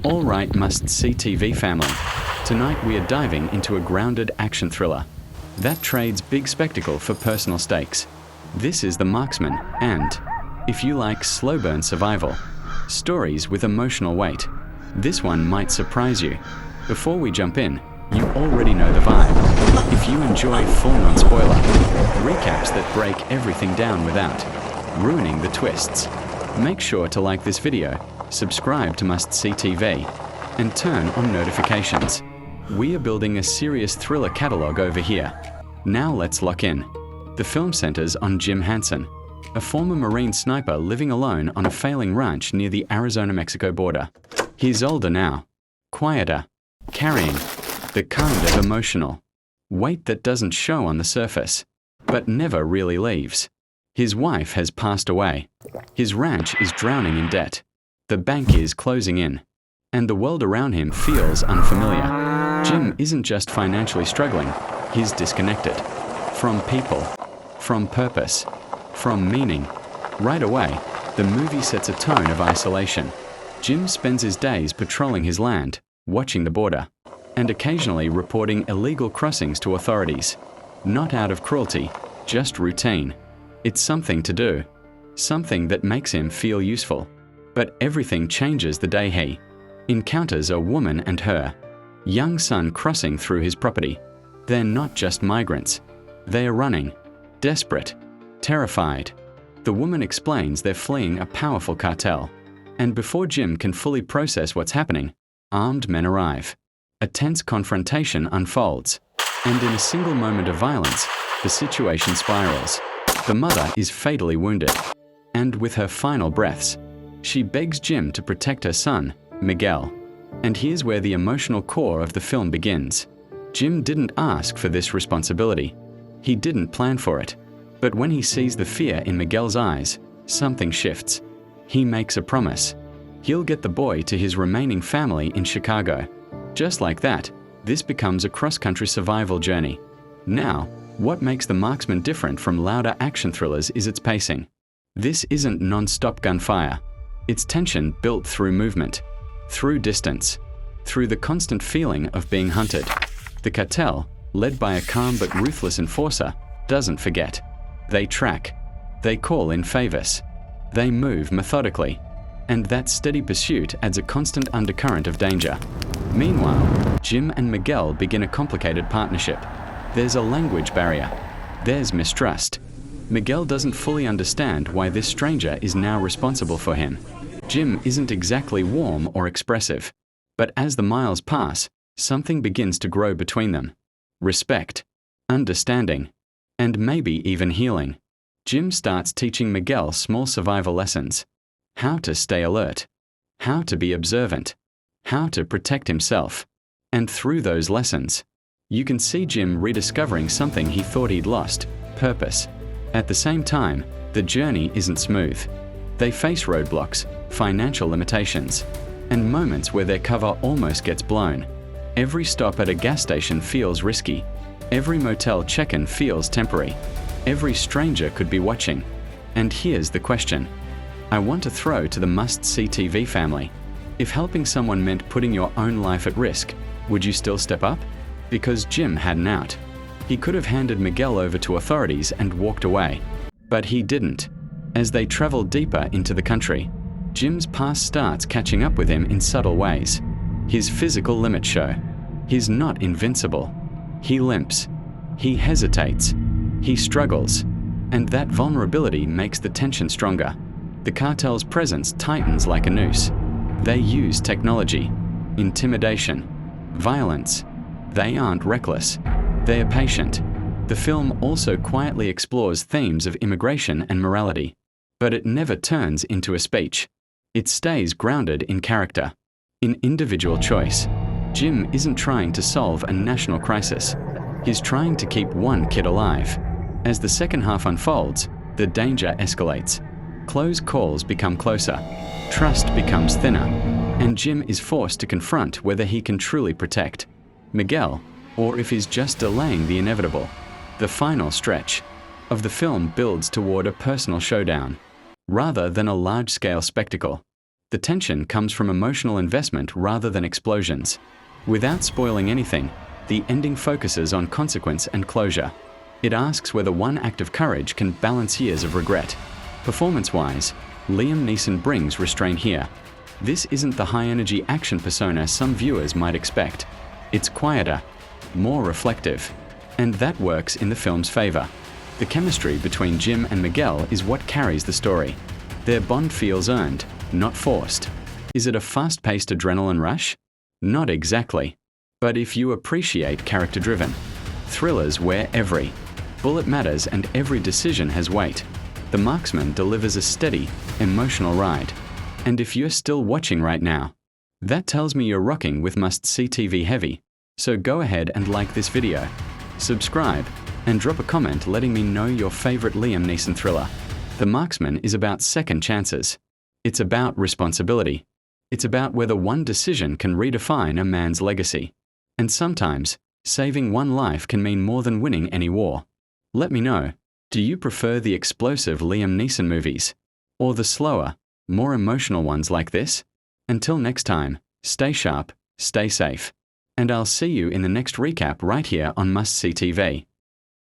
All right, must-see TV family. Tonight we are diving into a grounded action thriller that trades big spectacle for personal stakes. This is The Marksman, and if you like slow-burn survival, stories with emotional weight, this one might surprise you. Before we jump in, you already know the vibe. If you enjoy full non-spoiler, recaps that break everything down without ruining the twists, make sure to like this video, subscribe to Must See TV, and turn on notifications. We are building a serious thriller catalog over here. Now let's lock in. The film centers on Jim Hansen, a former Marine sniper living alone on a failing ranch near the Arizona-Mexico border. He's older now, quieter, carrying the kind of emotional weight that doesn't show on the surface, but never really leaves. His wife has passed away. His ranch is drowning in debt. The bank is closing in, and the world around him feels unfamiliar. Jim isn't just financially struggling, he's disconnected. From people, from purpose, from meaning. Right away, the movie sets a tone of isolation. Jim spends his days patrolling his land, watching the border, and occasionally reporting illegal crossings to authorities. Not out of cruelty, just routine. It's something to do, something that makes him feel useful. But everything changes the day he encounters a woman and her young son crossing through his property. They're not just migrants. They are running, desperate, terrified. The woman explains they're fleeing a powerful cartel. And before Jim can fully process what's happening, armed men arrive. A tense confrontation unfolds. And in a single moment of violence, the situation spirals. The mother is fatally wounded. And with her final breaths, she begs Jim to protect her son, Miguel. And here's where the emotional core of the film begins. Jim didn't ask for this responsibility. He didn't plan for it. But when he sees the fear in Miguel's eyes, something shifts. He makes a promise. He'll get the boy to his remaining family in Chicago. Just like that, this becomes a cross-country survival journey. Now, what makes The Marksman different from louder action thrillers is its pacing. This isn't non-stop gunfire. It's tension built through movement, through distance, through the constant feeling of being hunted. The cartel, led by a calm but ruthless enforcer, doesn't forget. They track. They call in favors. They move methodically. And that steady pursuit adds a constant undercurrent of danger. Meanwhile, Jim and Miguel begin a complicated partnership. There's a language barrier. There's mistrust. Miguel doesn't fully understand why this stranger is now responsible for him. Jim isn't exactly warm or expressive. But as the miles pass, something begins to grow between them. Respect, understanding, and maybe even healing. Jim starts teaching Miguel small survival lessons. How to stay alert. How to be observant. How to protect himself. And through those lessons, you can see Jim rediscovering something he thought he'd lost: purpose. At the same time, the journey isn't smooth. They face roadblocks, financial limitations, and moments where their cover almost gets blown. Every stop at a gas station feels risky. Every motel check-in feels temporary. Every stranger could be watching. And here's the question I want to throw to the must-see TV family. If helping someone meant putting your own life at risk, would you still step up? Because Jim had an out. He could have handed Miguel over to authorities and walked away. But he didn't. As they travel deeper into the country, Jim's past starts catching up with him in subtle ways. His physical limits show. He's not invincible. He limps. He hesitates. He struggles. And that vulnerability makes the tension stronger. The cartel's presence tightens like a noose. They use technology, intimidation, violence. They aren't reckless. They are patient. The film also quietly explores themes of immigration and morality. But it never turns into a speech. It stays grounded in character, in individual choice. Jim isn't trying to solve a national crisis. He's trying to keep one kid alive. As the second half unfolds, the danger escalates. Close calls become closer. Trust becomes thinner. And Jim is forced to confront whether he can truly protect Miguel, or if he's just delaying the inevitable. The final stretch of the film builds toward a personal showdown, rather than a large-scale spectacle. The tension comes from emotional investment rather than explosions. Without spoiling anything, the ending focuses on consequence and closure. It asks whether one act of courage can balance years of regret. Performance-wise, Liam Neeson brings restraint here. This isn't the high-energy action persona some viewers might expect. It's quieter, more reflective, and that works in the film's favor. The chemistry between Jim and Miguel is what carries the story. Their bond feels earned, not forced. Is it a fast-paced adrenaline rush? Not exactly. But if you appreciate character-driven thrillers where every bullet matters and every decision has weight, The Marksman delivers a steady, emotional ride. And if you're still watching right now, that tells me you're rocking with must-see TV heavy. So go ahead and like this video, subscribe, and drop a comment letting me know your favorite Liam Neeson thriller. The Marksman is about second chances. It's about responsibility. It's about whether one decision can redefine a man's legacy. And sometimes, saving one life can mean more than winning any war. Let me know, do you prefer the explosive Liam Neeson movies, or the slower, more emotional ones like this? Until next time, stay sharp, stay safe, and I'll see you in the next recap right here on Must See TV.